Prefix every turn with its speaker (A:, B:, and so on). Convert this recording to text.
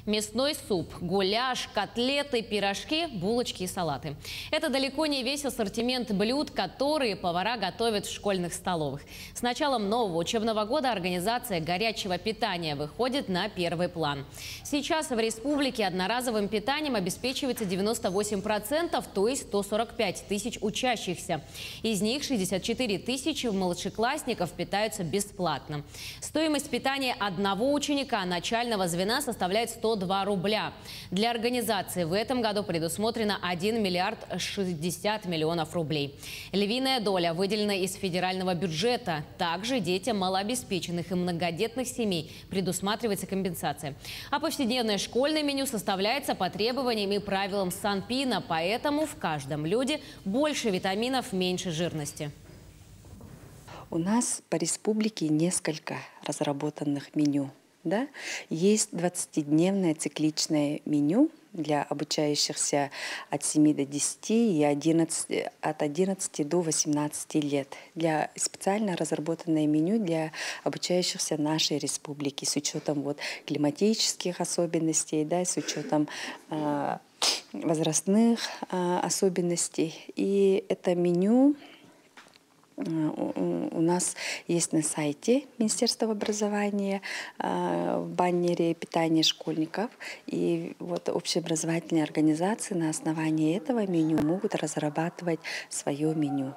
A: Мясной суп, гуляш, котлеты, пирожки, булочки и салаты. Это далеко не весь ассортимент блюд, которые повара готовят в школьных столовых. С началом нового учебного года организация горячего питания выходит на первый план. Сейчас в республике одноразовым питанием обеспечивается 98%, то есть 145 тысяч учащихся. Из них 64 тысячи младшеклассников питаются бесплатно. Стоимость питания одного ученика начального звена составляет 102 рубля. Для организации в этом году предусмотрено 1 миллиард 60 миллионов рублей. Львиная доля выделена из федерального бюджета. Также детям малообеспеченных и многодетных семей предусматривается компенсация. А повседневное школьное меню составляется по требованиям и правилам Санпина, поэтому в каждом блюде больше витаминов, меньше жирности.
B: У нас по республике несколько разработанных меню. Да? Есть 20-дневное цикличное меню для обучающихся от 7 до 10 и от 11 до 18 лет. Для специально разработанное меню для обучающихся нашей республики с учетом климатических особенностей, да, с учетом возрастных особенностей. И это меню у нас есть на сайте Министерства образования, в баннере питания школьников. И общеобразовательные организации на основании этого меню могут разрабатывать свое меню.